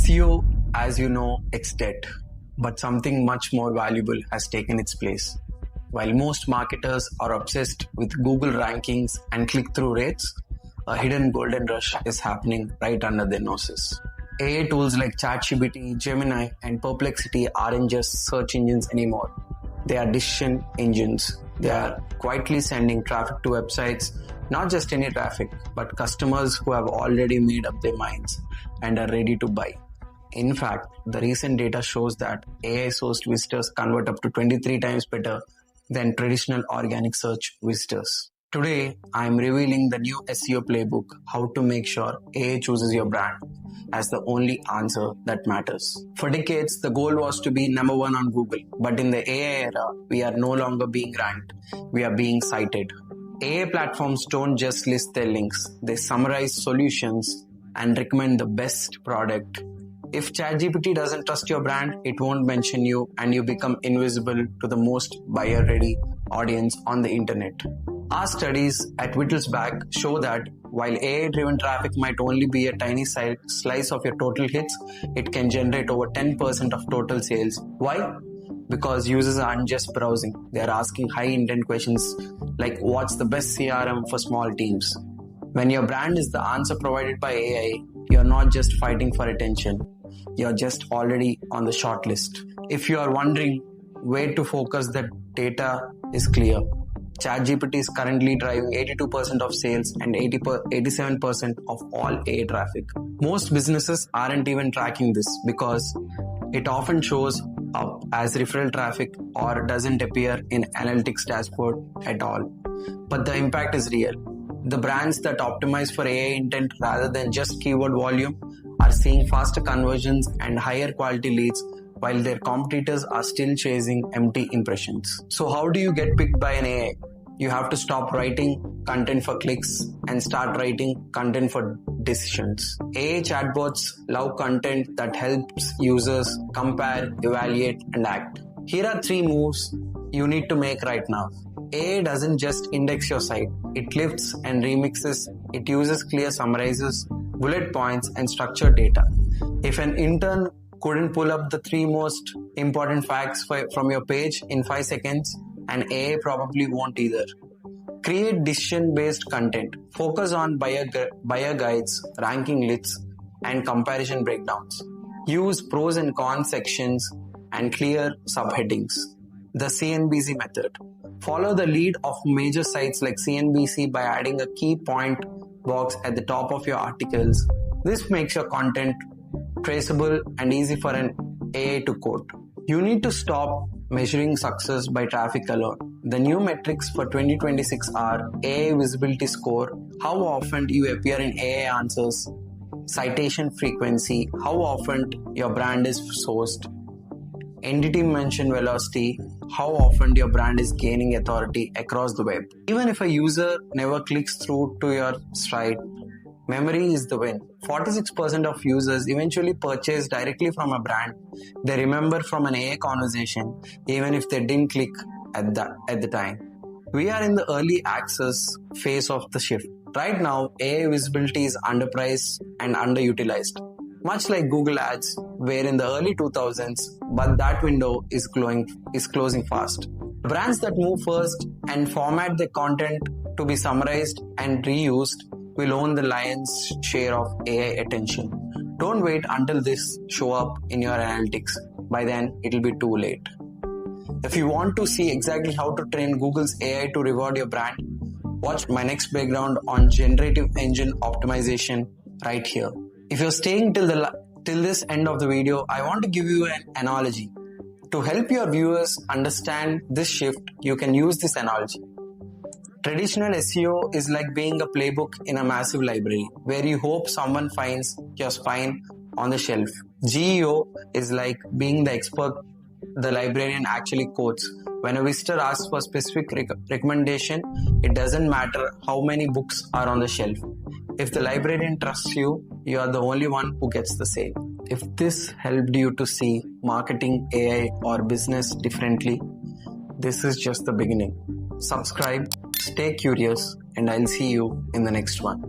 SEO, as you know, it's dead, but something much more valuable has taken its place. While most marketers are obsessed with Google rankings and click-through rates, a hidden golden rush is happening right under their noses. AI tools like ChatGPT, Gemini, and Perplexity aren't just search engines anymore. They are decision engines. They are quietly sending traffic to websites, not just any traffic, but customers who have already made up their minds and are ready to buy. In fact, the recent data shows that AI-sourced visitors convert up to 23 times better than traditional organic search visitors. Today, I'm revealing the new SEO playbook, how to make sure AI chooses your brand as the only answer that matters. For decades, the goal was to be number one on Google, but in the AI era, we are no longer being ranked, we are being cited. AI platforms don't just list their links, they summarize solutions and recommend the best product. If ChatGPT doesn't trust your brand, it won't mention you and you become invisible to the most buyer-ready audience on the internet. Our studies at Wittelsbach show that while AI-driven traffic might only be a tiny slice of your total hits, it can generate over 10% of total sales. Why? Because users aren't just browsing, they are asking high-intent questions like what's the best CRM for small teams? When your brand is the answer provided by AI, you're not just fighting for attention, you're just already on the short list. If you are wondering where to focus, the data is clear. ChatGPT is currently driving 82% of sales and 87% of all AI traffic. Most businesses aren't even tracking this because it often shows up as referral traffic or doesn't appear in analytics dashboard at all. But the impact is real. The brands that optimize for AI intent rather than just keyword volume are seeing faster conversions and higher quality leads, while their competitors are still chasing empty impressions. So how do you get picked by an AI? You have to stop writing content for clicks and start writing content for decisions. AI chatbots love content that helps users compare, evaluate, and act. Here are 3 moves you need to make right now. AI doesn't just index your site. It lifts and remixes. It uses clear summarizes, bullet points, and structured data. If an intern couldn't pull up the 3 most important facts from your page in 5 seconds, an AI probably won't either. Create decision-based content. Focus on buyer guides, ranking lists, and comparison breakdowns. Use pros and cons sections and clear subheadings. The CNBC method. Follow the lead of major sites like CNBC by adding a key point box at the top of your articles. This makes your content traceable and easy for an AI to quote. You need to stop measuring success by traffic alone. The new metrics for 2026 are AI visibility score, how often you appear in AI answers, citation frequency, how often your brand is sourced, entity mention velocity, how often your brand is gaining authority across the web. Even if a user never clicks through to your site, memory is the win. 46% of users eventually purchase directly from a brand they remember from an AI conversation, even if they didn't click at the time. We are in the early access phase of the shift. Right now, AI visibility is underpriced and underutilized, much like Google Ads, where in the early 2000s, but that window is closing fast. Brands that move first and format their content to be summarized and reused will own the lion's share of AI attention. Don't wait until this show up in your analytics. By then, it'll be too late. If you want to see exactly how to train Google's AI to reward your brand, watch my next background on Generative Engine Optimization right here. If you're staying till this end of the video, I want to give you an analogy. To help your viewers understand this shift, you can use this analogy. Traditional SEO is like being a playbook in a massive library where you hope someone finds your spine on the shelf. GEO is like being the expert the librarian actually quotes. When a visitor asks for specific recommendation, it doesn't matter how many books are on the shelf. If the librarian trusts you, you are the only one who gets the sale. If this helped you to see marketing, AI, or business differently, this is just the beginning. Subscribe, stay curious, and I'll see you in the next one.